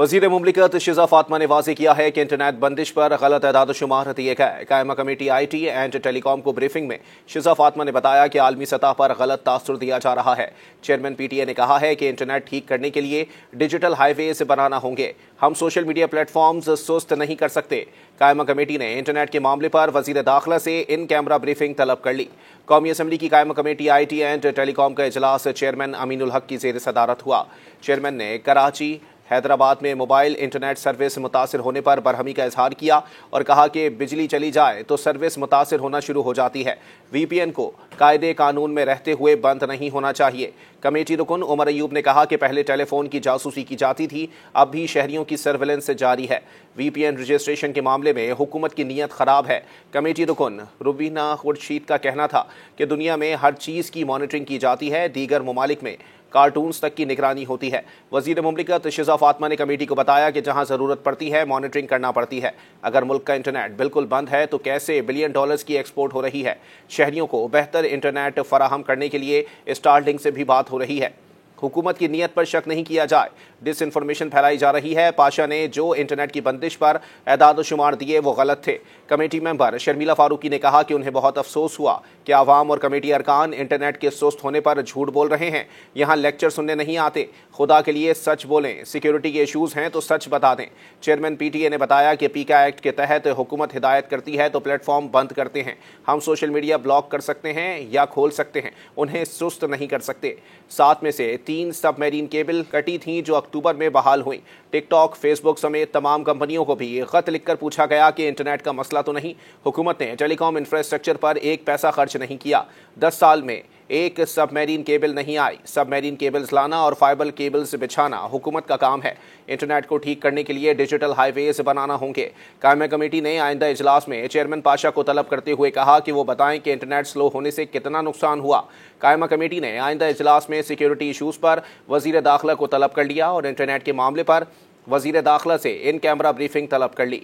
वज़ीर मुमलिकत शिज़ा फातिमा ने वाज़ेह किया है कि इंटरनेट बंदिश पर गलत एदाद-ओ-शुमार दिए गए। कायमा कमेटी IT एंड टेलीकॉम को ब्रीफिंग में शिज़ा फातिमा ने बताया कि आलमी सतह पर गलत तासुर दिया जा रहा है। चेयरमैन PTA ने कहा है कि इंटरनेट ठीक करने के लिए डिजिटल हाईवेज बनाना होंगे। हम सोशल मीडिया प्लेटफॉर्म्स सुस्त नहीं कर सकते। कायमा कमेटी ने इंटरनेट के मामले पर वज़ीर दाखिला से इन कैमरा ब्रीफिंग तलब कर ली। कौमी असम्बली की कायमा कमेटी IT एंड टेलीकॉम का इजलास चेयरमैन अमीनुल हक की ज़ेर सदारत हुआ। चेयरमैन ने कराची, हैदराबाद में मोबाइल इंटरनेट सर्विस मुतासिर होने पर बरहमी का इजहार किया और कहा कि बिजली चली जाए तो सर्विस मुतासिर होना शुरू हो जाती है। VPN को कायदे कानून में रहते हुए बंद नहीं होना चाहिए। कमेटी रुकन उमर अयूब ने कहा कि पहले टेलीफोन की जासूसी की जाती थी, अब भी शहरियों की सर्विलेंस जारी है। VPN रजिस्ट्रेशन के मामले में हुकूमत की नीयत खराब है। कमेटी रुकन रुबीना खुर्शीद का कहना था कि दुनिया में हर चीज़ की मॉनिटरिंग की जाती है, दीगर ममालिक में कार्टून्स तक की निगरानी होती है। वज़ीर मुमलिकत शिज़ा फातिमा ने कमेटी को बताया कि जहां ज़रूरत पड़ती है मॉनिटरिंग करना पड़ती है। अगर मुल्क का इंटरनेट बिल्कुल बंद है तो कैसे $बिलियन की एक्सपोर्ट हो रही है। शहरियों को बेहतर इंटरनेट फराहम करने के लिए स्टारलिंक से भी बात हो रही है। हुकूमत की नीयत पर शक नहीं किया जाए। डिसइंफॉर्मेशन फैलाई जा रही है। पाशा ने जो इंटरनेट की बंदिश पर एदाद-ओ-शुमार दिए वो गलत थे। कमेटी मेंबर शर्मिला फारूकी ने कहा कि उन्हें बहुत अफसोस हुआ कि आवाम और कमेटी अरकान इंटरनेट के सुस्त होने पर झूठ बोल रहे हैं। यहाँ लेक्चर सुनने नहीं आते। खुदा के लिए सच बोलें। सिक्योरिटी के इशूज़ हैं तो सच बता दें। चेयरमैन PTA ने बताया कि पीका एक्ट के तहत हुकूमत हिदायत करती है तो प्लेटफॉर्म बंद करते हैं। हम सोशल मीडिया ब्लॉक कर सकते हैं या खोल सकते हैं, उन्हें सुस्त नहीं कर सकते। 7 में से 3 सबमरीन केबल कटी थीं जो अक्टूबर में बहाल हुई। टिकटॉक, फेसबुक समेत तमाम कंपनियों को भी खत लिखकर पूछा गया कि इंटरनेट का मसला तो नहीं। हुकूमत ने टेलीकॉम इंफ्रास्ट्रक्चर पर एक पैसा खर्च नहीं किया। 10 साल में एक सबमरीन केबल नहीं आई। सबमरीन केबल्स लाना और फाइबर केबल्स बिछाना हुकूमत का काम है। इंटरनेट को ठीक करने के लिए डिजिटल हाईवेज बनाना होंगे। कायमा कमेटी ने आइंदा इजलास में चेयरमैन पाशा को तलब करते हुए कहा कि वो बताएं कि इंटरनेट स्लो होने से कितना नुकसान हुआ। कायमा कमेटी ने आइंदा इजलास में सिक्योरिटी इशूज़ पर वज़ीर दाखिला को तलब कर लिया और इंटरनेट के मामले पर वज़ीर दाखिला से इन कैमरा ब्रीफिंग तलब कर ली।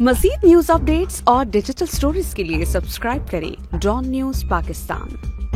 मज़ीद न्यूज़ अपडेट्स और डिजिटल स्टोरीज के लिए सब्सक्राइब करें डॉन न्यूज़ पाकिस्तान।